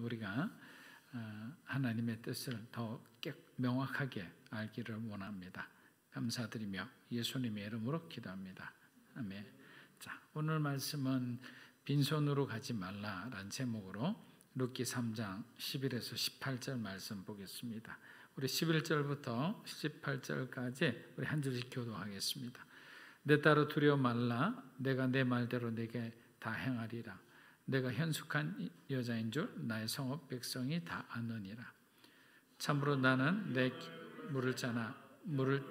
우리가 하나님의 뜻을 더 명확하게 알기를 원합니다. 감사드리며 예수님의 이름으로 기도합니다. 아멘. 자, 오늘 말씀은 빈손으로 가지 말라라는 제목으로 룻기 3장 11에서 18절 말씀 보겠습니다. 우리 11절부터 18절까지 우리 한 절씩 교도하겠습니다. 내 따로 두려워 말라. 내가 내 말대로 내게 다 행하리라. 내가 현숙한 여자인 줄 나의 성읍 백성이 다 아느니라. 참으로 나는 내 물을 짜나 물을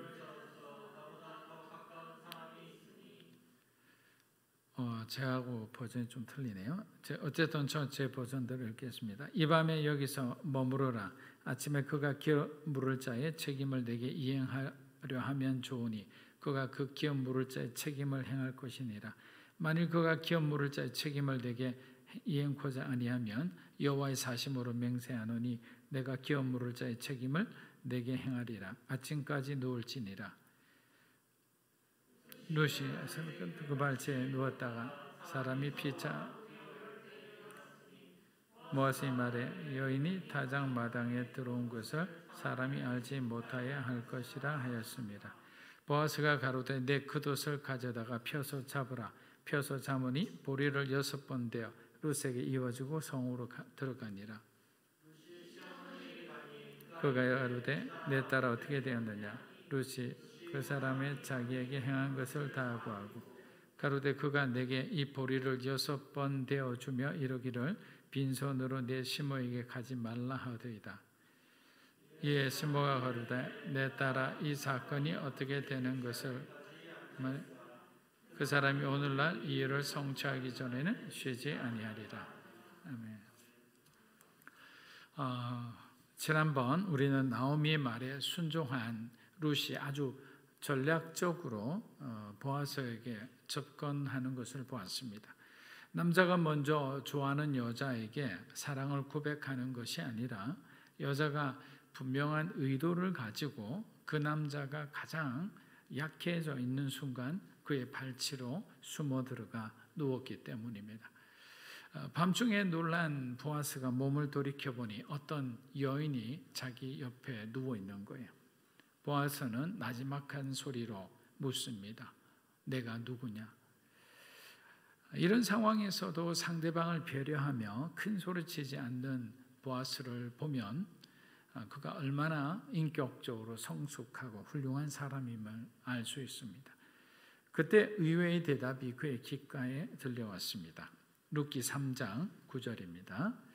제하고 버전이 좀 틀리네요. 어쨌든 제 버전대로 읽겠습니다. 이 밤에 여기서 머무르라. 아침에 그가 기업 물을 자의 책임을 내게 이행하려 하면 좋으니 그가 그 기업 물을 자의 책임을 행할 것이니라. 만일 그가 기업 물을 자의 책임을 내게 이행코자 아니하면 여호와의 사심으로 맹세하노니 내가 기업 물을 자의 책임을 내게 행하리라. 아침까지 누울지니라. 룻이 그 발치에 누웠다가 사람이 피차 모아스의 말에 여인이 타작 마당에 들어온 것을 사람이 알지 못하여 할 것이라 하였습니다. 보아스가 가로되 내 겉옷을 가져다가 펴서 잡으라. 펴서 잡으니 보리를 6번 대어 룻에게 이어주고 성으로 들어가니라. 그가 가로되 내 딸아 어떻게 되었느냐. 룻이 그 사람의 자기에게 행한 것을 다 고하고 가로되 그가 내게 이 보리를 6번 대어주며 이르기를 빈손으로 내 시모에게 가지 말라 하더이다. 이에 시모가 가로되 내 딸아 이 사건이 어떻게 되는 것을 그 사람이 오늘날 이 일을 성취하기 전에는 쉬지 아니하리라. 아멘. 지난번 우리는 나오미의 말에 순종한 룻이 아주 전략적으로 보아스에게 접근하는 것을 보았습니다. 남자가 먼저 좋아하는 여자에게 사랑을 고백하는 것이 아니라 여자가 분명한 의도를 가지고 그 남자가 가장 약해져 있는 순간 그의 발치로 숨어 들어가 누웠기 때문입니다. 밤중에 놀란 보아스가 몸을 돌이켜보니 어떤 여인이 자기 옆에 누워 있는 거예요. 보아스는 나지막한 소리로 묻습니다. 내가 누구냐? 이런 상황에서도 상대방을 배려하며 큰 소리치지 않는 보아스를 보면 그가 얼마나 인격적으로 성숙하고 훌륭한 사람임을 알 수 있습니다. 그때 의외의 대답이 그의 귓가에 들려왔습니다. 룻기 3장 9절입니다.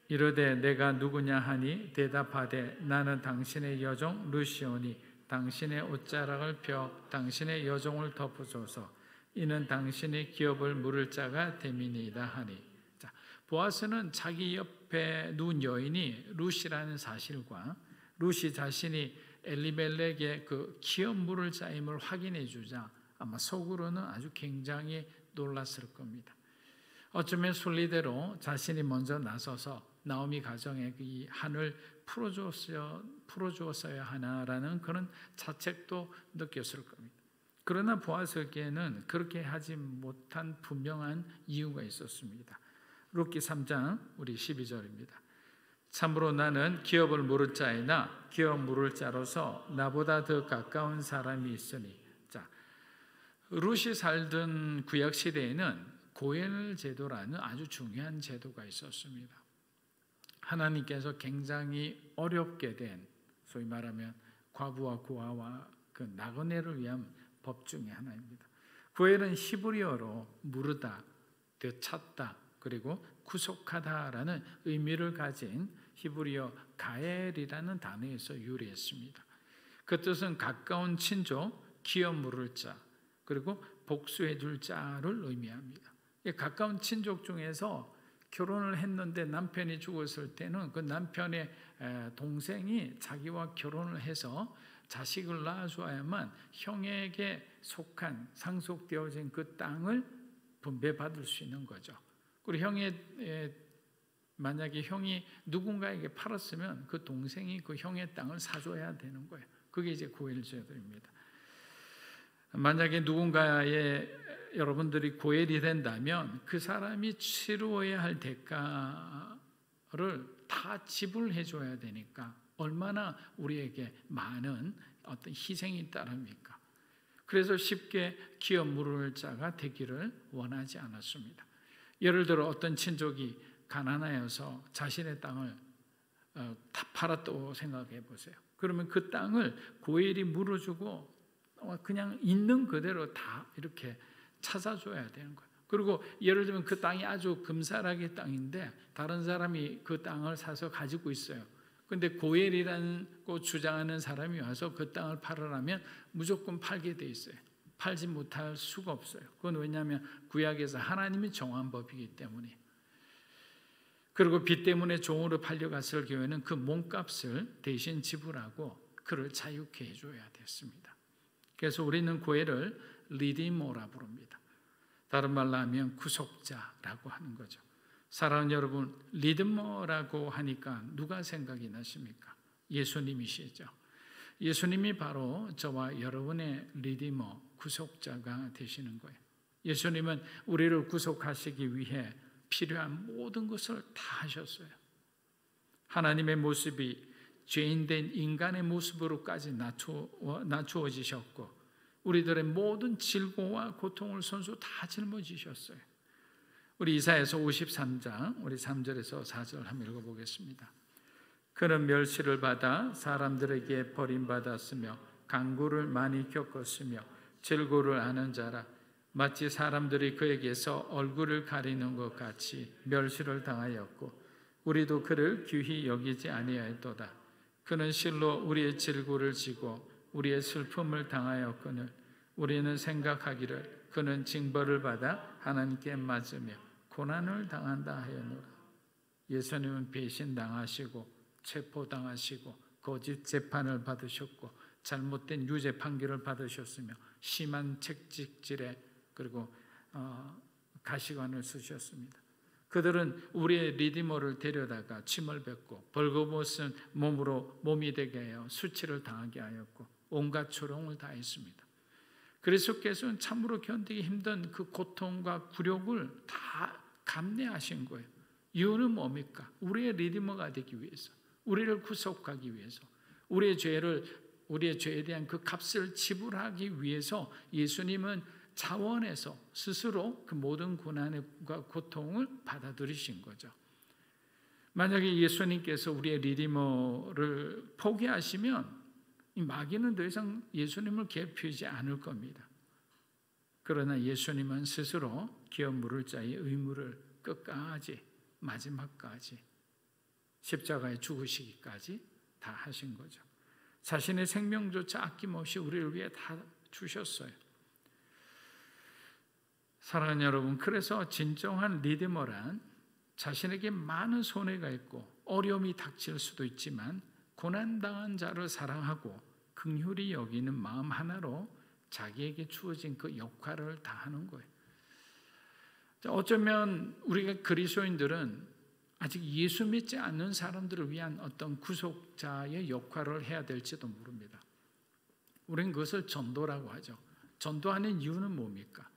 이르되 내가 누구냐 하니 대답하되 나는 당신의 여종 룻이오니 당신의 옷자락을 펴 당신의 여종을 덮어줘서 이는 당신의 기업을 물을 자가 됨이니이다 하니. 자, 보아스는 자기 옆에 누운 여인이 룻이라는 사실과 룻이 자신이 엘리멜렉의 그 기업 물을 자임을 확인해 주자 아마 속으로는 아주 굉장히 놀랐을 겁니다. 어쩌면 순리대로 자신이 먼저 나서서 나오미 가정의 이 한을 풀어주었어야 하나라는 그런 자책도 느꼈을 겁니다. 그러나 보아스에게는 그렇게 하지 못한 분명한 이유가 있었습니다. 룻기 3장 우리 12절입니다. 참으로 나는 기업을 물을 자이나 기업 물을 자로서 나보다 더 가까운 사람이 있으니. 자, 룻이 살던 구약 시대에는 고엘 제도라는 아주 중요한 제도가 있었습니다. 하나님께서 굉장히 어렵게 된 소위 말하면 과부와 고아와 그 나그네를 위한 법 중에 하나입니다. 고엘은 히브리어로 무르다, 되찾다, 그리고 구속하다라는 의미를 가진 히브리어 가엘이라는 단어에서 유래했습니다. 그 뜻은 가까운 친족, 기업 물을 자, 그리고 복수해 줄 자를 의미합니다. 가까운 친족 중에서 결혼을 했는데 남편이 죽었을 때는 그 남편의 동생이 자기와 결혼을 해서 자식을 낳아줘야만 형에게 속한 상속되어진 그 땅을 분배받을 수 있는 거죠. 그리고 만약에 형이 누군가에게 팔았으면 그 동생이 그 형의 땅을 사줘야 되는 거예요. 그게 이제 고엘제도입니다. 만약에 누군가의 여러분들이 고엘이 된다면 그 사람이 치루어야 할 대가가 다 지불해 줘야 되니까 얼마나 우리에게 많은 어떤 희생이 따릅니까? 그래서 쉽게 기업 물을 자가 되기를 원하지 않았습니다. 예를 들어 어떤 친족이 가난하여서 자신의 땅을 다 팔았다고 생각해 보세요. 그러면 그 땅을 고엘이 물어주고 그냥 있는 그대로 다 이렇게 찾아줘야 되는 거예요. 그리고 예를 들면 그 땅이 아주 금사라기 땅인데 다른 사람이 그 땅을 사서 가지고 있어요. 근데 고엘이라고 주장하는 사람이 와서 그 땅을 팔으라면 무조건 팔게 돼 있어요. 팔지 못할 수가 없어요. 그건 왜냐하면 구약에서 하나님이 정한 법이기 때문에. 그리고 빚 때문에 종으로 팔려갔을 경우에는 그 몸값을 대신 지불하고 그를 자유케 해줘야 됐습니다. 그래서 우리는 고엘을 리디모라 부릅니다. 다른 말로 하면 구속자라고 하는 거죠. 사랑하는 여러분, 리디모라고 하니까 누가 생각이 나십니까? 예수님이시죠. 예수님이 바로 저와 여러분의 리디머, 구속자가 되시는 거예요. 예수님은 우리를 구속하시기 위해 필요한 모든 것을 다 하셨어요. 하나님의 모습이 죄인된 인간의 모습으로까지 낮추어지셨고 우리들의 모든 질고와 고통을 선수 다 짊어지셨어요. 우리 이사야서 53장 우리 3절에서 4절 한번 읽어보겠습니다. 그는 멸시를 받아 사람들에게 버림받았으며 강구를 많이 겪었으며 질고를 아는 자라. 마치 사람들이 그에게서 얼굴을 가리는 것 같이 멸시를 당하였고 우리도 그를 귀히 여기지 아니하였도다. 그는 실로 우리의 질고를 지고 우리의 슬픔을 당하였거늘 우리는 생각하기를 그는 징벌을 받아 하나님께 맞으며 고난을 당한다 하였노라. 예수님은 배신당하시고 체포당하시고 거짓 재판을 받으셨고 잘못된 유죄 판결을 받으셨으며 심한 책직질에 그리고 가시관을 쓰셨습니다. 그들은 우리의 리디머를 데려다가 침을 뱉고 벌거벗은 몸으로 몸이 되게 하여 수치를 당하게 하였고 온갖 조롱을 다했습니다. 그리스도께서는 참으로 견디기 힘든 그 고통과 굴욕을 다 감내하신 거예요. 이유는 뭡니까? 우리의 리디머가 되기 위해서, 우리를 구속하기 위해서, 우리의 죄에 대한 그 값을 지불하기 위해서 예수님은 자원해서 스스로 그 모든 고난과 고통을 받아들이신 거죠. 만약에 예수님께서 우리의 리디머를 포기하시면 이 마귀는 더 이상 예수님을 괴롭히지 않을 겁니다. 그러나 예수님은 스스로 기업 물을 자의 의무를 끝까지 마지막까지 십자가에 죽으시기까지 다 하신 거죠. 자신의 생명조차 아낌없이 우리를 위해 다 주셨어요. 사랑하는 여러분, 그래서 진정한 리디머란 자신에게 많은 손해가 있고 어려움이 닥칠 수도 있지만 고난당한 자를 사랑하고 긍휼히 여기는 마음 하나로 자기에게 주어진 그 역할을 다하는 거예요. 어쩌면 우리가 그리스도인들은 아직 예수 믿지 않는 사람들을 위한 어떤 구속자의 역할을 해야 될지도 모릅니다. 우리는 그것을 전도라고 하죠. 전도하는 이유는 뭡니까?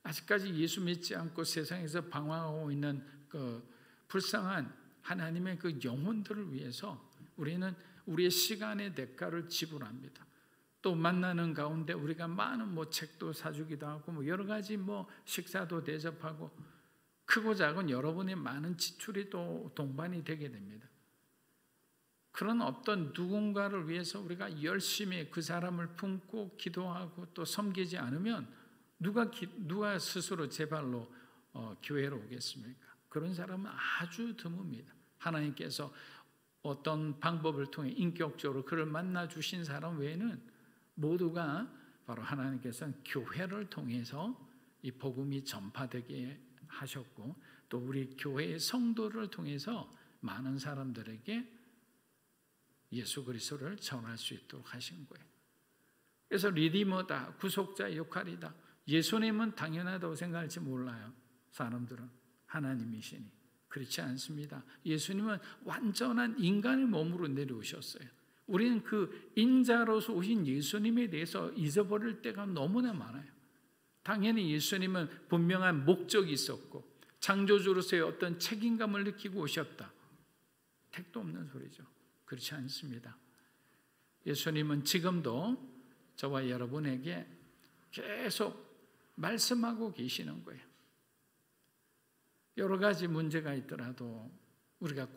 아직까지 예수 믿지 않고 세상에서 방황하고 있는 그 불쌍한 하나님의 그 영혼들을 위해서 우리는 우리의 시간의 대가를 지불합니다. 또 만나는 가운데 우리가 많은 책도 사주기도 하고 여러 가지 식사도 대접하고 크고 작은 여러분의 많은 지출이 또 동반이 되게 됩니다. 그런 어떤 누군가를 위해서 우리가 열심히 그 사람을 품고 기도하고 또 섬기지 않으면 누가 스스로 제 발로 교회로 오겠습니까? 그런 사람은 아주 드뭅니다. 하나님께서 어떤 방법을 통해 인격적으로 그를 만나 주신 사람 외에는 모두가 바로 하나님께서는 교회를 통해서 이 복음이 전파되게 하셨고 또 우리 교회의 성도를 통해서 많은 사람들에게 예수 그리스도를 전할 수 있도록 하신 거예요. 그래서 리디머다, 구속자의 역할이다. 예수님은 당연하다고 생각할지 몰라요. 사람들은 하나님이시니. 그렇지 않습니다. 예수님은 완전한 인간의 몸으로 내려오셨어요. 우리는 그 인자로서 오신 예수님에 대해서 잊어버릴 때가 너무나 많아요. 당연히 예수님은 분명한 목적이 있었고 창조주로서의 어떤 책임감을 느끼고 오셨다. 택도 없는 소리죠. 그렇지 않습니다. 예수님은 지금도 저와 여러분에게 계속 말씀하고 계시는 거예요. 여러 가지 문제가 있더라도 우리가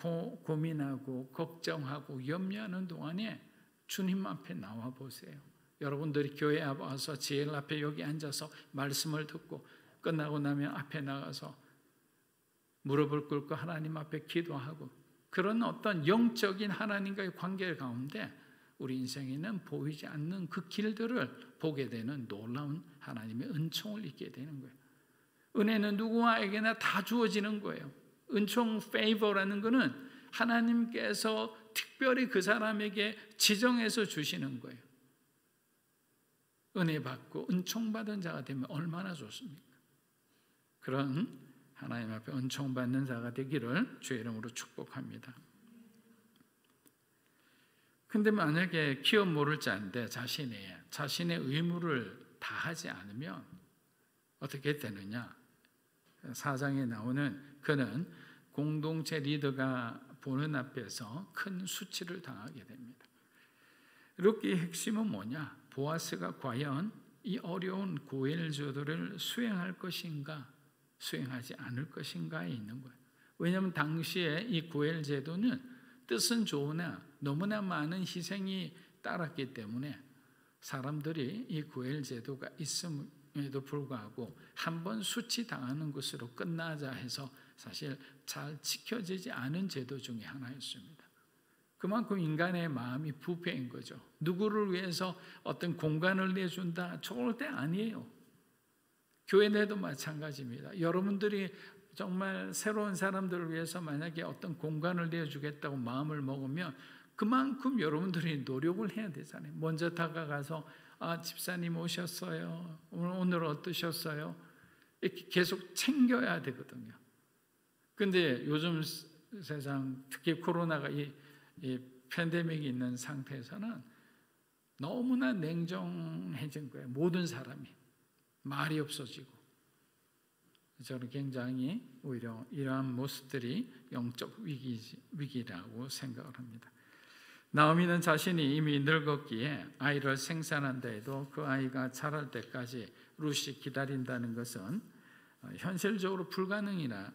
고민하고 걱정하고 염려하는 동안에 주님 앞에 나와 보세요. 여러분들이 교회에 와서 제일 앞에 여기 앉아서 말씀을 듣고 끝나고 나면 앞에 나가서 무릎을 꿇고 하나님 앞에 기도하고 그런 어떤 영적인 하나님과의 관계 가운데 우리 인생에는 보이지 않는 그 길들을 보게 되는 놀라운 하나님의 은총을 잊게 되는 거예요. 은혜는 누구에게나 다 주어지는 거예요. 은총, 페이버라는 것은 하나님께서 특별히 그 사람에게 지정해서 주시는 거예요. 은혜 받고 은총 받은 자가 되면 얼마나 좋습니까? 그런 하나님 앞에 은총 받는 자가 되기를 주의 이름으로 축복합니다. 근데 만약에 기업 모를 자인데 자신의 의무를 다하지 않으면 어떻게 되느냐? 4장에 나오는 그는 공동체 리더가 보는 앞에서 큰 수치를 당하게 됩니다. 룻기의 핵심은 뭐냐? 보아스가 과연 이 어려운 고엘제도를 수행할 것인가, 수행하지 않을 것인가에 있는 거예요. 왜냐하면 당시에 이 고엘제도는 뜻은 좋으나 너무나 많은 희생이 따랐기 때문에 사람들이 이 고엘제도가 있음에도 불구하고 한번 수치당하는 것으로 끝나자 해서 사실 잘 지켜지지 않은 제도 중에 하나였습니다. 그만큼 인간의 마음이 부패인 거죠. 누구를 위해서 어떤 공간을 내준다? 절대 아니에요. 교회 내도 마찬가지입니다. 여러분들이 정말 새로운 사람들을 위해서 만약에 어떤 공간을 내주겠다고 마음을 먹으면 그만큼 여러분들이 노력을 해야 되잖아요. 먼저 다가가서 집사님 오셨어요. 오늘 어떠셨어요? 이렇게 계속 챙겨야 되거든요. 근데 요즘 세상 특히 코로나가 이 팬데믹이 있는 상태에서는 너무나 냉정해진 거예요. 모든 사람이 말이 없어지고 저는 굉장히 오히려 이러한 모습들이 영적 위기라고 생각을 합니다. 나오미는 자신이 이미 늙었기에 아이를 생산한다 해도 그 아이가 자랄 때까지 룻이 기다린다는 것은 현실적으로 불가능이라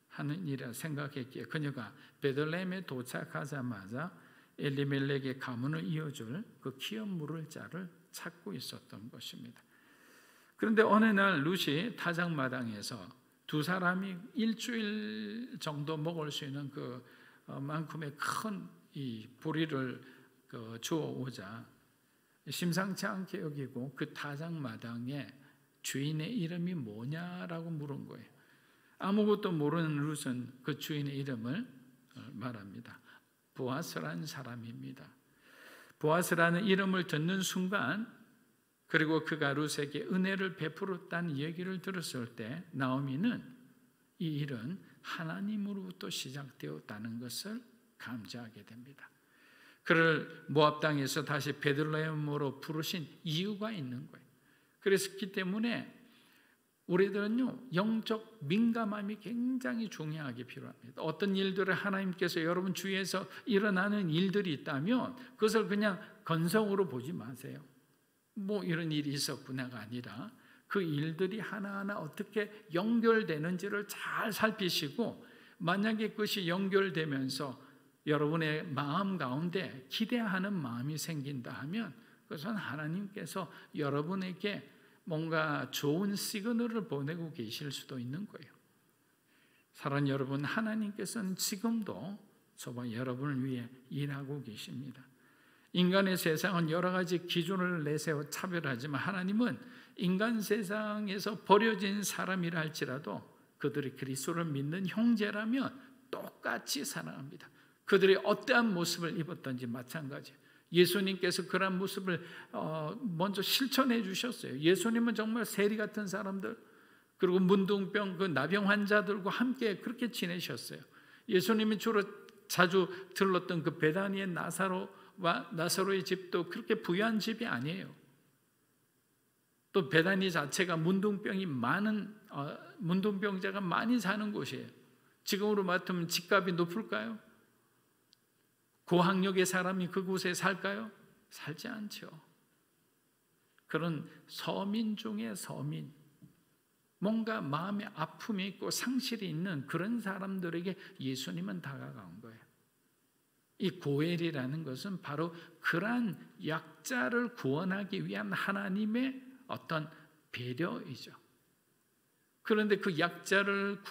하는 일이라 생각했기에 그녀가 베들레헴에 도착하자마자 엘리멜렉의 가문을 이어줄 그 기업 물을 자를 찾고 있었던 것입니다. 그런데 어느 날 룻이 타작마당에서 두 사람이 일주일 정도 먹을 수 있는 그 만큼의 큰 이 보리를 주워오자 심상치 않게 여기고 그 타작마당에 주인의 이름이 뭐냐라고 물은 거예요. 아무것도 모르는 룻은 그 주인의 이름을 말합니다. 보아스라는 사람입니다. 보아스라는 이름을 듣는 순간 그리고 그가 룻에게 은혜를 베풀었다는 얘기를 들었을 때 나오미는 이 일은 하나님으로부터 시작되었다는 것을 감지하게 됩니다. 그를 모압 땅에서 다시 베들레헴으로 부르신 이유가 있는 거예요. 그랬기 때문에 우리들은요 영적 민감함이 굉장히 중요하게 필요합니다. 어떤 일들을 하나님께서 여러분 주위에서 일어나는 일들이 있다면 그것을 그냥 건성으로 보지 마세요. 뭐 이런 일이 있었구나가 아니라 그 일들이 하나하나 어떻게 연결되는지를 잘 살피시고 만약에 그것이 연결되면서 여러분의 마음 가운데 기대하는 마음이 생긴다 하면 그것은 하나님께서 여러분에게 뭔가 좋은 시그널을 보내고 계실 수도 있는 거예요. 사랑하는 여러분, 하나님께서는 지금도 저와 여러분을 위해 일하고 계십니다. 인간의 세상은 여러 가지 기준을 내세워 차별하지만 하나님은 인간 세상에서 버려진 사람이라 할지라도 그들이 그리스도를 믿는 형제라면 똑같이 사랑합니다. 그들이 어떠한 모습을 입었든지 마찬가지예요. 예수님께서 그런 모습을 먼저 실천해 주셨어요. 예수님은 정말 세리 같은 사람들 그리고 문둥병 그 나병 환자들과 함께 그렇게 지내셨어요. 예수님이 주로 자주 들렀던 그 베다니의 나사로의 집도 그렇게 부유한 집이 아니에요. 또 베다니 자체가 문둥병자가 많이 사는 곳이에요. 지금으로 맡으면 집값이 높을까요? 고학력의 사람이 그곳에 살까요? 살지 않죠. 그런 서민 중에 서민, 뭔가 마음에 아픔이 있고 상실이 있는 그런 사람들에게 예수님은 다가간 거예요. 이 고엘이라는 것은 바로 그러한 약자를 구원하기 위한 하나님의 어떤 배려이죠. 그런데 그 약자를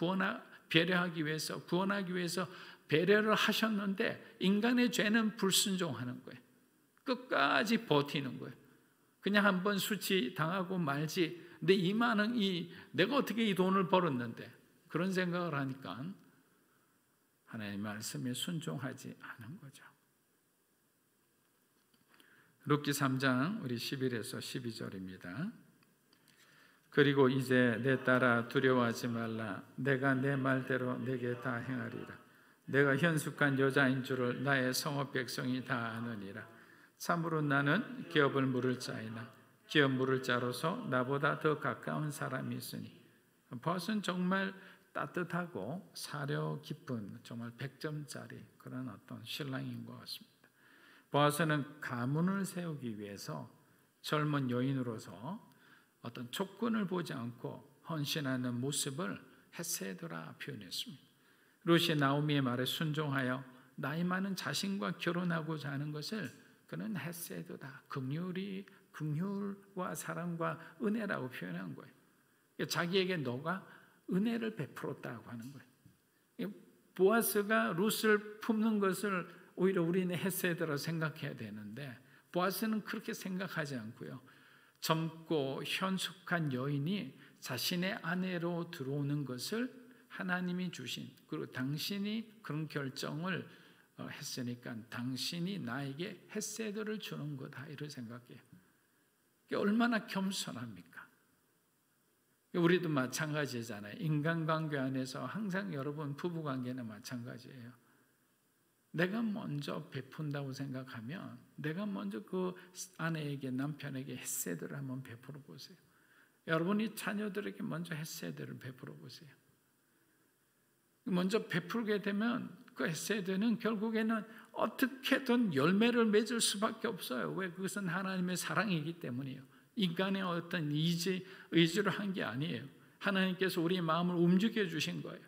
배려하기 위해서, 구원하기 위해서 배려를 하셨는데 인간의 죄는 불순종하는 거예요. 끝까지 버티는 거예요. 그냥 한번 수치 당하고 말지. 근데 내가 어떻게 이 돈을 벌었는데, 그런 생각을 하니까 하나님의 말씀에 순종하지 않은 거죠. 룻기 3장 우리 11에서 12절입니다. 그리고 이제 내 딸아 두려워하지 말라. 내가 내 말대로 내게 다 행하리라. 내가 현숙한 여자인 줄을 나의 성읍 백성이 다 아느니라. 참으로 나는 기업을 물을 자이나 기업 물을 자로서 나보다 더 가까운 사람이 있으니. 보아스는 정말 따뜻하고 사려 깊은 정말 100점짜리 그런 어떤 신랑인 것 같습니다. 보아스는 가문을 세우기 위해서 젊은 여인으로서 어떤 조건을 보지 않고 헌신하는 모습을 헤세드라 표현했습니다. 룻이 나오미의 말에 순종하여 나이 많은 자신과 결혼하고자 하는 것을 그는 헤세드다, 긍휼과 사랑과 은혜라고 표현한 거예요. 자기에게 너가 은혜를 베풀었다고 하는 거예요. 보아스가 룻을 품는 것을 오히려 우리는 헤세드라 생각해야 되는데, 보아스는 그렇게 생각하지 않고요, 젊고 현숙한 여인이 자신의 아내로 들어오는 것을 하나님이 주신, 그리고 당신이 그런 결정을 했으니까 당신이 나에게 헤세드를 주는 거다, 이렇게 생각해요. 얼마나 겸손합니까? 우리도 마찬가지잖아요. 인간관계 안에서 항상 여러분 부부관계는 마찬가지예요. 내가 먼저 베푼다고 생각하면 내가 먼저 그 아내에게, 남편에게 헤세드를 한번 베풀어 보세요. 여러분이 자녀들에게 먼저 헤세드를 베풀어 보세요. 먼저 베풀게 되면 그 헤세드는 결국에는 어떻게든 열매를 맺을 수밖에 없어요. 왜? 그것은 하나님의 사랑이기 때문이에요. 인간의 어떤 의지로 한 게 아니에요. 하나님께서 우리의 마음을 움직여 주신 거예요.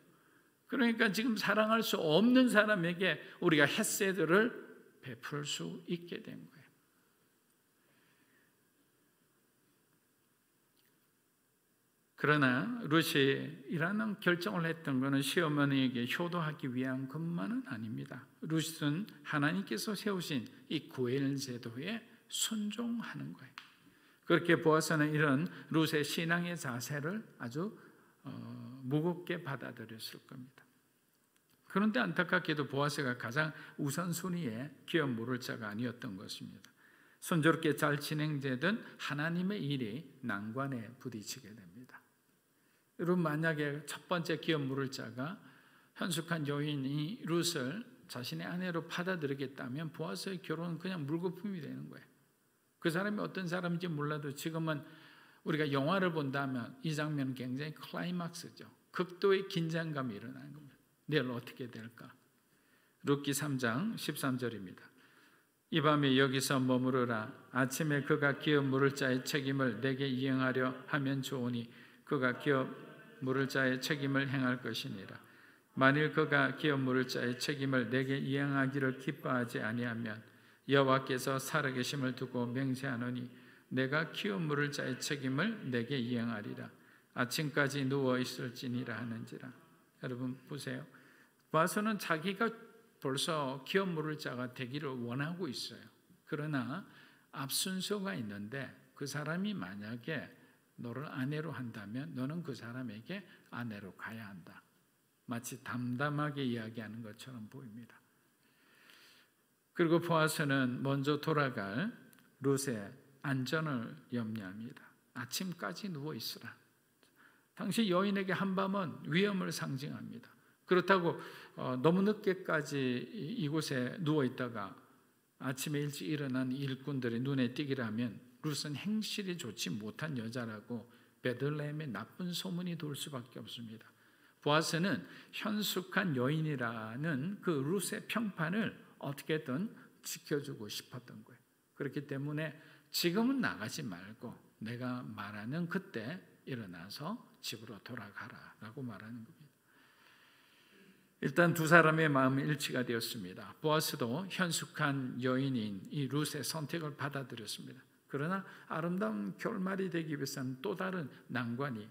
그러니까 지금 사랑할 수 없는 사람에게 우리가 헤세드를 베풀 수 있게 된 거예요. 그러나 룻이 이라는 결정을 했던 것은 시어머니에게 효도하기 위한 것만은 아닙니다. 룻은 하나님께서 세우신 이 고엘 제도에 순종하는 거예요. 그렇게 보아서는 이런 룻의 신앙의 자세를 아주 무겁게 받아들였을 겁니다. 그런데 안타깝게도 보아스가 가장 우선순위에 기업 물을 자가 아니었던 것입니다. 순조롭게 잘 진행되던 하나님의 일이 난관에 부딪히게 됩니다. 여러분, 만약에 첫 번째 기업 물을 자가 현숙한 여인이 룻을 자신의 아내로 받아들이겠다면 보아스의 결혼은 그냥 물거품이 되는 거예요. 그 사람이 어떤 사람인지 몰라도 지금은 우리가 영화를 본다면 이 장면은 굉장히 클라이막스죠. 극도의 긴장감이 일어나는 겁니다. 내일 어떻게 될까? 룻기 3장 13절입니다. 이 밤에 여기서 머무르라. 아침에 그가 기업 물을 자의 책임을 내게 이행하려 하면 좋으니 그가 기업 물을 자의 책임을 행할 것이니라. 만일 그가 기업 물을 자의 책임을 내게 이행하기를 기뻐하지 아니하면 여호와께서 살아계심을 두고 맹세하노니 내가 기업 물을 자의 책임을 내게 이행하리라. 아침까지 누워 있을지니라 하는지라. 여러분 보세요. 보아스는 자기가 벌써 기업 물을 자가 되기를 원하고 있어요. 그러나 앞순서가 있는데 그 사람이 만약에 너를 아내로 한다면 너는 그 사람에게 아내로 가야 한다. 마치 담담하게 이야기하는 것처럼 보입니다. 그리고 보아스는 먼저 돌아갈 룻의 안전을 염려합니다. 아침까지 누워 있으라. 당시 여인에게 한밤은 위험을 상징합니다. 그렇다고 너무 늦게까지 이곳에 누워 있다가 아침에 일찍 일어난 일꾼들의 눈에 띄기를 하면 룻은 행실이 좋지 못한 여자라고 베들레헴에 나쁜 소문이 돌 수밖에 없습니다. 보아스는 현숙한 여인이라는 그 룻의 평판을 어떻게든 지켜주고 싶었던 거예요. 그렇기 때문에 지금은 나가지 말고 내가 말하는 그때 일어나서 집으로 돌아가라 라고 말하는 겁니다. 일단 두 사람의 마음이 일치가 되었습니다. 보아스도 현숙한 여인인 이 룻의 선택을 받아들였습니다. 그러나 아름다운 결말이 되기 위해서는 또 다른 난관이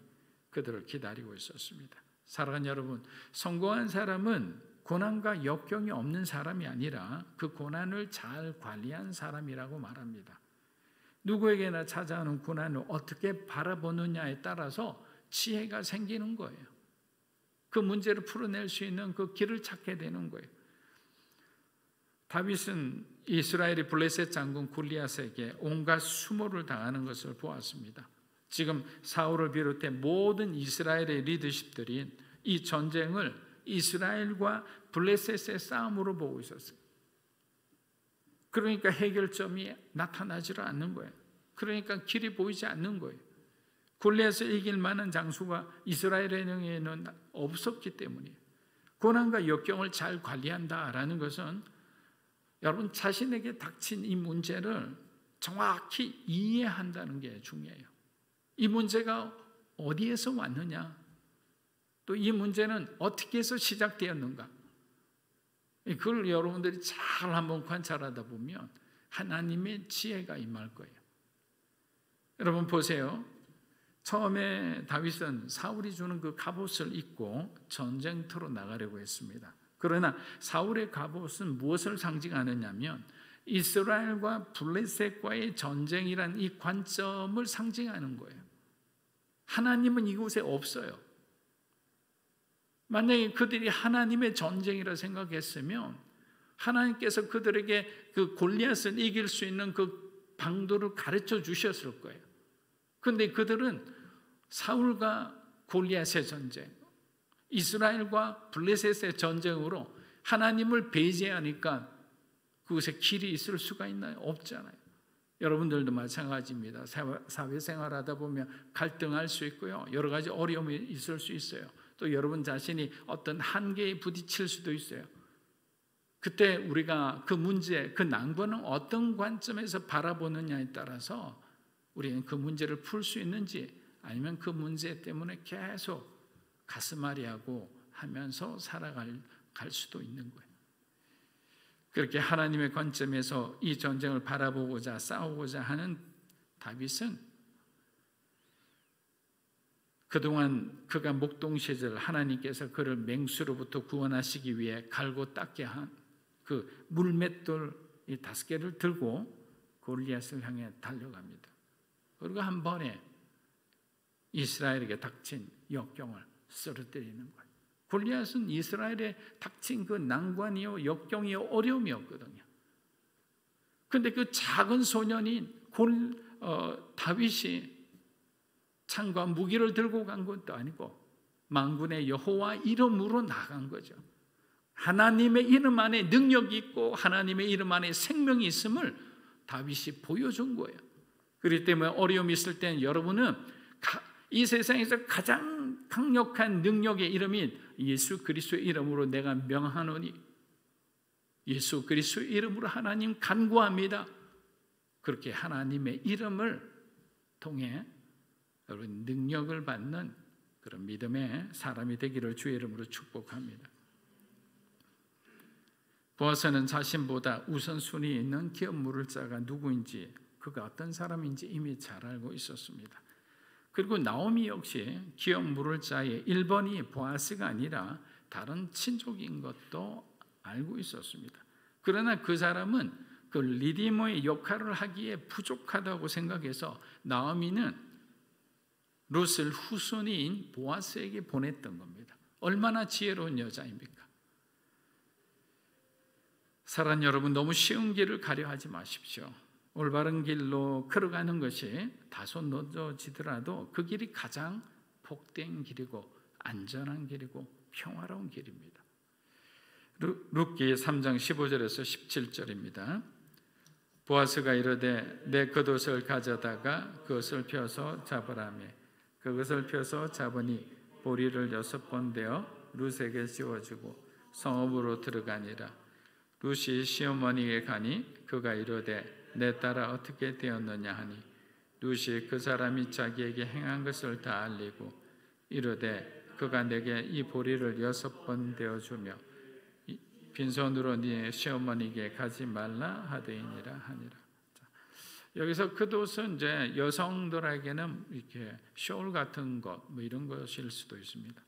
그들을 기다리고 있었습니다. 사랑하는 여러분, 성공한 사람은 고난과 역경이 없는 사람이 아니라 그 고난을 잘 관리한 사람이라고 말합니다. 누구에게나 찾아오는 고난을 어떻게 바라보느냐에 따라서 지혜가 생기는 거예요. 그 문제를 풀어낼 수 있는 그 길을 찾게 되는 거예요. 다윗은 이스라엘의 블레셋 장군 골리앗에게 온갖 수모를 당하는 것을 보았습니다. 지금 사울을 비롯해 모든 이스라엘의 리더십들이 이 전쟁을 이스라엘과 블레셋의 싸움으로 보고 있었어요. 그러니까 해결점이 나타나지 않는 거예요. 그러니까 길이 보이지 않는 거예요. 골리앗을 이길 만한 장수가 이스라엘에는 없었기 때문이에요. 고난과 역경을 잘 관리한다라는 것은 여러분 자신에게 닥친 이 문제를 정확히 이해한다는 게 중요해요. 이 문제가 어디에서 왔느냐, 또 이 문제는 어떻게 해서 시작되었는가, 그걸 여러분들이 잘 한번 관찰하다 보면 하나님의 지혜가 임할 거예요. 여러분 보세요. 처음에 다윗은 사울이 주는 그 갑옷을 입고 전쟁터로 나가려고 했습니다. 그러나 사울의 갑옷은 무엇을 상징하느냐면 이스라엘과 블레셋과의 전쟁이란 이 관점을 상징하는 거예요. 하나님은 이곳에 없어요. 만약에 그들이 하나님의 전쟁이라 생각했으면 하나님께서 그들에게 그 골리앗을 이길 수 있는 그 방도를 가르쳐 주셨을 거예요. 그런데 그들은 사울과 골리앗의 전쟁, 이스라엘과 블레셋의 전쟁으로 하나님을 배제하니까 그곳에 길이 있을 수가 있나요? 없잖아요. 여러분들도 마찬가지입니다. 사회생활하다 보면 갈등할 수 있고요. 여러 가지 어려움이 있을 수 있어요. 또 여러분 자신이 어떤 한계에 부딪힐 수도 있어요. 그때 우리가 그 문제, 그 난관은 어떤 관점에서 바라보느냐에 따라서 우리는 그 문제를 풀 수 있는지 아니면 그 문제 때문에 계속 가슴앓이하고 하면서 살아갈 수도 있는 거예요. 그렇게 하나님의 관점에서 이 전쟁을 바라보고자 싸우고자 하는 다윗은 그동안 그가 목동 시절 하나님께서 그를 맹수로부터 구원하시기 위해 갈고 닦게 한 그 물맷돌 이 5개를 들고 골리앗을 향해 달려갑니다. 그리고 한 번에 이스라엘에게 닥친 역경을 쓰러뜨리는 거예요. 골리앗은 이스라엘에 닥친 그 난관이요, 역경이요, 어려움이었거든요. 그런데 그 작은 소년인 다윗이 창과 무기를 들고 간 것도 아니고 만군의 여호와 이름으로 나간 거죠. 하나님의 이름 안에 능력이 있고 하나님의 이름 안에 생명이 있음을 다윗이 보여준 거예요. 그렇기 때문에 어려움이 있을 때는 여러분은 이 세상에서 가장 강력한 능력의 이름인 예수 그리스도의 이름으로 내가 명하노니, 예수 그리스도의 이름으로 하나님 간구합니다. 그렇게 하나님의 이름을 통해 여러분 능력을 받는 그런 믿음의 사람이 되기를 주의 이름으로 축복합니다. 보아스는 자신보다 우선순위 있는 기업 물을 자가 누구인지, 그가 어떤 사람인지 이미 잘 알고 있었습니다. 그리고 나오미 역시 기업 물을 자의 1번이 보아스가 아니라 다른 친족인 것도 알고 있었습니다. 그러나 그 사람은 그 리디머의 역할을 하기에 부족하다고 생각해서 나오미는 룻을 후손인 보아스에게 보냈던 겁니다. 얼마나 지혜로운 여자입니까? 사랑하는 여러분, 너무 쉬운 길을 가려 하지 마십시오. 올바른 길로 걸어가는 것이 다소 늦어지더라도 그 길이 가장 복된 길이고 안전한 길이고 평화로운 길입니다. 룻기 3장 15절에서 17절입니다. 보아스가 이르되 내 겉옷을 가져다가 그것을 펴서 잡으라며 그것을 펴서 잡으니 보리를 6번 대어 룻에게 씌워주고 성읍으로 들어가니라. 룻이 시어머니에게 가니 그가 이르되 내 딸아 어떻게 되었느냐 하니 룻이 그 사람이 자기에게 행한 것을 다 알리고 이르되 그가 내게 이 보리를 6번 되어주며 빈손으로 네 시어머니에게 가지 말라 하되니라 하니라. 여기서 겉옷은 이제 여성들에게는 이렇게 숄 같은 것 뭐 이런 것일 수도 있습니다.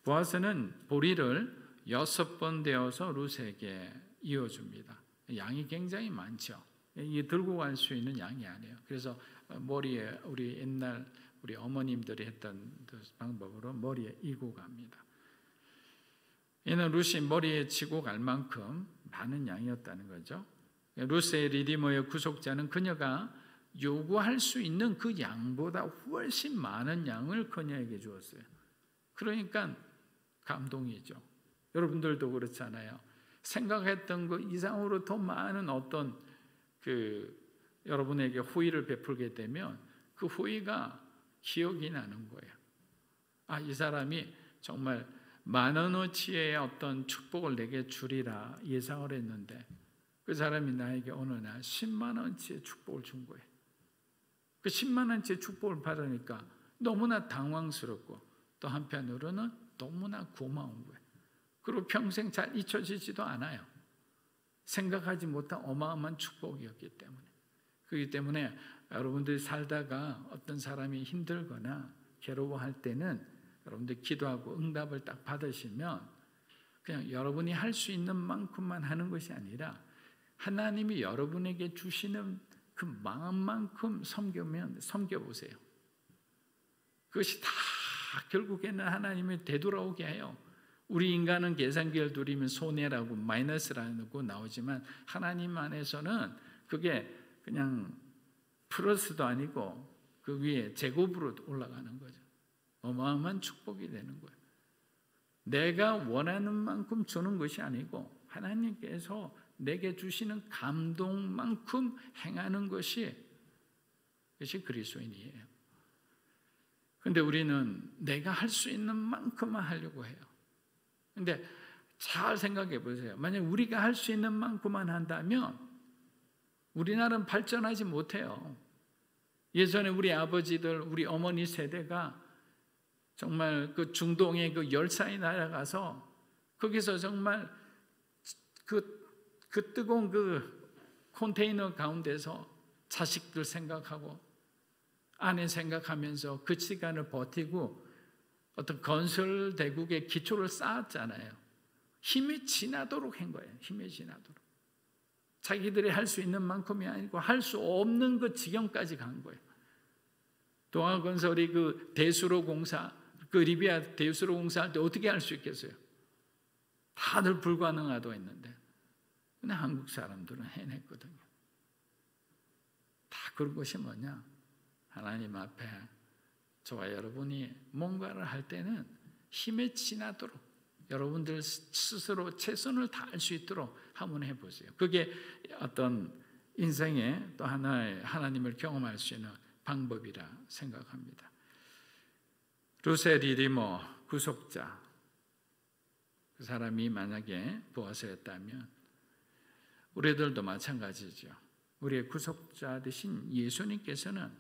보아스는 보리를 6번 되어서 룻에게 이어줍니다. 양이 굉장히 많죠. 이 들고 갈 수 있는 양이 아니에요. 그래서 머리에 우리 옛날 우리 어머님들이 했던 그 방법으로 머리에 이고 갑니다. 이는 룻이 머리에 지고 갈 만큼 많은 양이었다는 거죠. 룻의 리디머의 구속자는 그녀가 요구할 수 있는 그 양보다 훨씬 많은 양을 그녀에게 주었어요. 그러니까 감동이죠. 여러분들도 그렇잖아요. 생각했던 것 이상으로 더 많은 어떤 여러분에게 호의를 베풀게 되면 그 호의가 기억이 나는 거예요. 아, 이 사람이 정말 10,000원어치의 어떤 축복을 내게 주리라 예상을 했는데 그 사람이 나에게 어느 날 10만 원치의 축복을 준 거예요. 그 10만 원치의 축복을 받으니까 너무나 당황스럽고 또 한편으로는 너무나 고마운 거예요. 그리고 평생 잘 잊혀지지도 않아요. 생각하지 못한 어마어마한 축복이었기 때문에. 그렇기 때문에 여러분들이 살다가 어떤 사람이 힘들거나 괴로워할 때는 여러분들 기도하고 응답을 딱 받으시면 그냥 여러분이 할 수 있는 만큼만 하는 것이 아니라 하나님이 여러분에게 주시는 그 마음만큼 섬겨보세요. 그것이 다 결국에는 하나님이 되돌아오게 해요. 우리 인간은 계산기를 두리면 손해라고 마이너스라고 나오지만 하나님 안에서는 그게 그냥 플러스도 아니고 그 위에 제곱으로 올라가는 거죠. 어마어마한 축복이 되는 거예요. 내가 원하는 만큼 주는 것이 아니고 하나님께서 내게 주시는 감동만큼 행하는 것이 그리스도인이에요. 그런데 우리는 내가 할 수 있는 만큼만 하려고 해요. 그런데 잘 생각해 보세요. 만약 우리가 할 수 있는 만큼만 한다면 우리나라는 발전하지 못해요. 예전에 우리 아버지들, 우리 어머니 세대가 정말 그 중동의 그 열사에 날아가서 거기서 정말 그 뜨거운 그 컨테이너 가운데서 자식들 생각하고 아내 생각하면서 그 시간을 버티고 어떤 건설 대국의 기초를 쌓았잖아요. 힘이 지나도록 한 거예요. 힘이 지나도록. 자기들이 할 수 있는 만큼이 아니고 할 수 없는 그 지경까지 간 거예요. 동아건설이 그 대수로 공사, 그 리비아 대수로 공사할 때 어떻게 할 수 있겠어요? 다들 불가능하다고 했는데 근데 한국 사람들은 해냈거든요. 다 그런 것이 뭐냐? 하나님 앞에 저와 여러분이 뭔가를 할 때는 힘에 지나도록 여러분들 스스로 최선을 다할 수 있도록 한번 해보세요. 그게 어떤 인생의 또 하나의 하나님을 경험할 수 있는 방법이라 생각합니다. 룻의 리디머, 구속자, 그 사람이 만약에 보아스였다면 우리들도 마찬가지죠. 우리의 구속자 되신 예수님께서는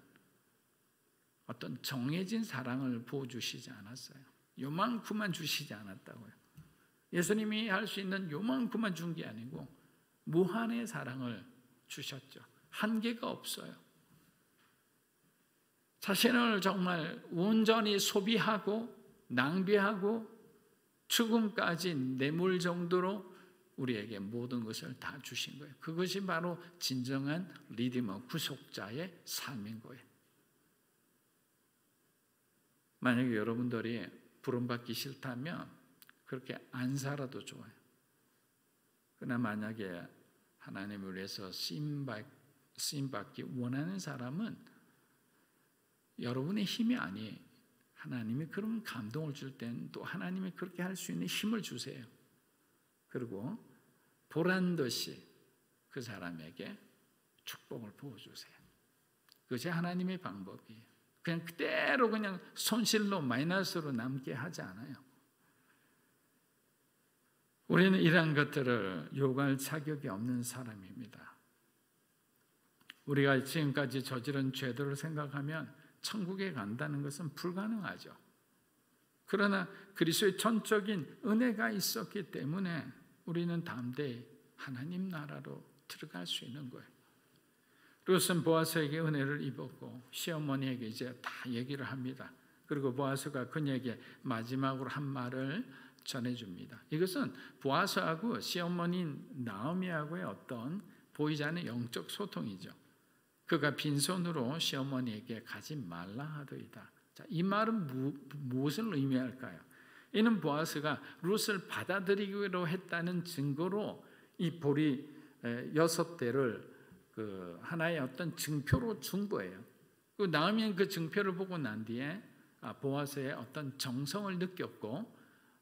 어떤 정해진 사랑을 부어주시지 않았어요. 요만큼만 주시지 않았다고요. 예수님이 할 수 있는 요만큼만 준 게 아니고 무한의 사랑을 주셨죠. 한계가 없어요. 자신을 정말 온전히 소비하고 낭비하고 죽음까지 내몰 정도로 우리에게 모든 것을 다 주신 거예요. 그것이 바로 진정한 리디머, 구속자의 삶인 거예요. 만약에 여러분들이 부름받기 싫다면 그렇게 안 살아도 좋아요. 그러나 만약에 하나님을 위해서 쓰임받기 원하는 사람은 여러분의 힘이 아니에요. 하나님이 그런 감동을 줄 때는 또 하나님이 그렇게 할 수 있는 힘을 주세요. 그리고 보란듯이 그 사람에게 축복을 부어주세요. 그것이 하나님의 방법이에요. 그냥 그대로 그냥 손실로 마이너스로 남게 하지 않아요. 우리는 이러한 것들을 요구할 자격이 없는 사람입니다. 우리가 지금까지 저지른 죄들을 생각하면 천국에 간다는 것은 불가능하죠. 그러나 그리스도의 전적인 은혜가 있었기 때문에 우리는 담대히 하나님 나라로 들어갈 수 있는 거예요. 룻은 보아스에게 은혜를 입었고 시어머니에게 이제 다 얘기를 합니다. 그리고 보아스가 그녀에게 마지막으로 한 말을 전해줍니다. 이것은 보아스하고 시어머니인 나오미하고의 어떤 보이지 않는 영적 소통이죠. 그가 빈손으로 시어머니에게 가지 말라 하더이다. 자, 이 말은 무엇을 의미할까요? 이는 보아스가 룻을 받아들이기로 했다는 증거로 이 보리 6대를 하나의 어떤 증표로 준 거예요. 그 나오미는 그 증표를 보고 난 뒤에 보아스의 어떤 정성을 느꼈고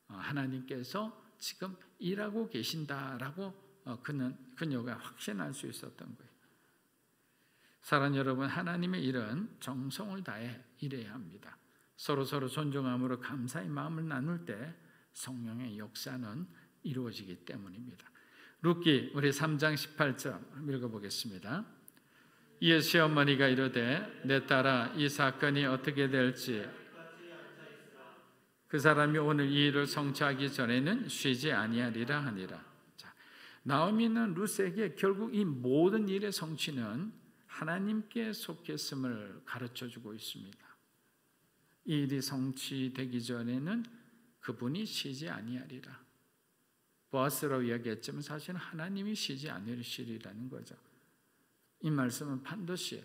하나님께서 지금 일하고 계신다라고 그녀가 확신할 수 있었던 거예요. 사랑하는 여러분, 하나님의 일은 정성을 다해 일해야 합니다. 서로 존중함으로 감사의 마음을 나눌 때 성령의 역사는 이루어지기 때문입니다. 룻기 우리 3장 18절 읽어보겠습니다. 이에 시어머니가 이르되 내 딸아 이 사건이 어떻게 될지 그 사람이 오늘 이 일을 성취하기 전에는 쉬지 아니하리라 하니라. 자, 나오미는 룻에게 결국 이 모든 일의 성취는 하나님께 속했음을 가르쳐주고 있습니다. 이 일이 성취되기 전에는 그분이 쉬지 아니하리라. 보아스라고 이야기했지만 사실은 하나님이 쉬지 않으시리라는 거죠. 이 말씀은 반드시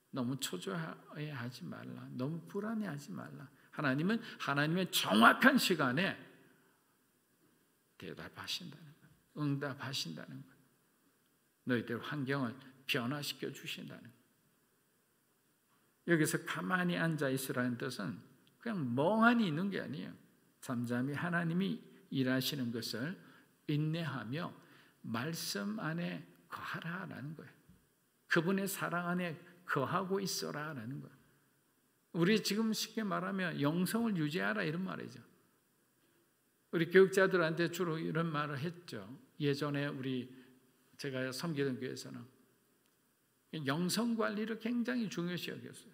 너무 초조해하지 말라, 너무 불안해하지 말라. 하나님은 하나님의 정확한 시간에 대답하신다는 거예요. 응답하신다는 거예요. 너희들 환경을 변화시켜 주신다는 거예요. 여기서 가만히 앉아 있으라는 뜻은 그냥 멍하니 있는 게 아니에요. 잠잠히 하나님이 일하시는 것을 인내하며 말씀 안에 거하라라는 거예요. 그분의 사랑 안에 거하고 있어라라는 거예요. 우리 지금 쉽게 말하면 영성을 유지하라 이런 말이죠. 우리 교육자들한테 주로 이런 말을 했죠. 예전에 제가 섬기던 교회에서는 영성 관리를 굉장히 중요시 여겼어요.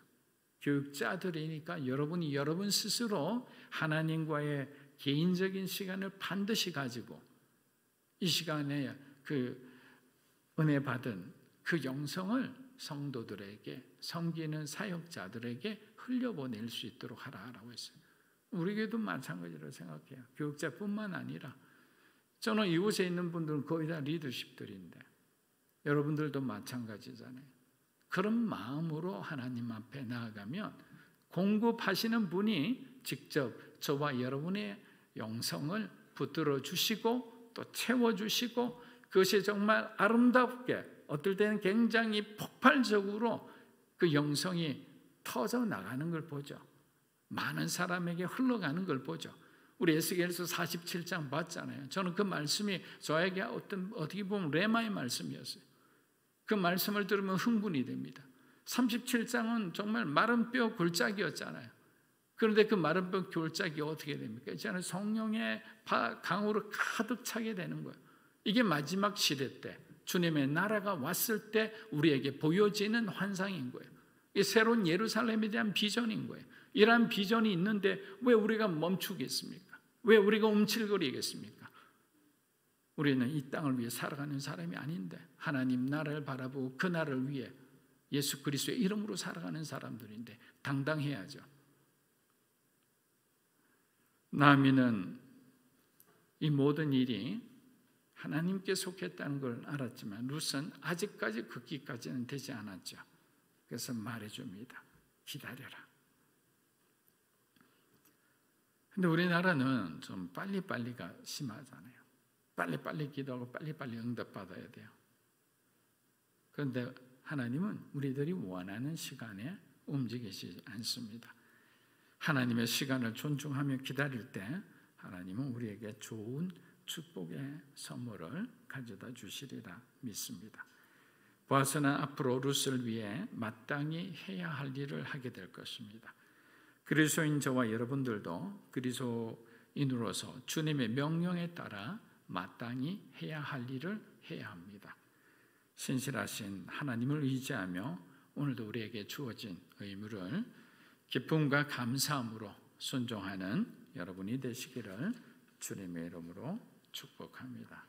교육자들이니까 여러분이 여러분 스스로 하나님과의 개인적인 시간을 반드시 가지고 이 시간에 그 은혜 받은 그 영성을 성도들에게, 섬기는 사역자들에게 흘려보낼 수 있도록 하라고 했어요. 우리 교회도 마찬가지로 생각해요. 교육자뿐만 아니라 저는 이곳에 있는 분들은 거의 다 리더십들인데 여러분들도 마찬가지잖아요. 그런 마음으로 하나님 앞에 나아가면 공급하시는 분이 직접 저와 여러분의 영성을 붙들어 주시고 또 채워주시고 그것이 정말 아름답게 어떨 때는 굉장히 폭발적으로 그 영성이 터져 나가는 걸 보죠. 많은 사람에게 흘러가는 걸 보죠. 우리 에스겔서 47장 봤잖아요. 저는 그 말씀이 저에게 어떻게 보면 레마의 말씀이었어요. 그 말씀을 들으면 흥분이 됩니다. 37장은 정말 마른 뼈 골짜기였잖아요. 그런데 그 마른 뼈 골짜기 어떻게 됩니까? 이제는 성령의 강으로 가득 차게 되는 거예요. 이게 마지막 시대 때 주님의 나라가 왔을 때 우리에게 보여지는 환상인 거예요. 이 새로운 예루살렘에 대한 비전인 거예요. 이러한 비전이 있는데 왜 우리가 멈추겠습니까? 왜 우리가 움찔거리겠습니까? 우리는 이 땅을 위해 살아가는 사람이 아닌데 하나님 나라를 바라보고 그 나라를 위해 예수 그리스도의 이름으로 살아가는 사람들인데 당당해야죠. 나미는 이 모든 일이 하나님께 속했다는 걸 알았지만 룻은 아직까지 그 기까지는 되지 않았죠. 그래서 말해줍니다. 기다려라. 근데 우리나라는 좀 빨리빨리가 심하잖아요. 빨리빨리 기도하고 빨리빨리 응답받아야 돼요. 그런데 하나님은 우리들이 원하는 시간에 움직이지 않습니다. 하나님의 시간을 존중하며 기다릴 때 하나님은 우리에게 좋은 축복의 선물을 가져다 주시리라 믿습니다. 보아스는 앞으로 룻을 위해 마땅히 해야 할 일을 하게 될 것입니다. 그리스도인 저와 여러분들도 그리스도인으로서 주님의 명령에 따라 마땅히 해야 할 일을 해야 합니다. 신실하신 하나님을 의지하며 오늘도 우리에게 주어진 의무를 기쁨과 감사함으로 순종하는 여러분이 되시기를 주님의 이름으로 축복합니다.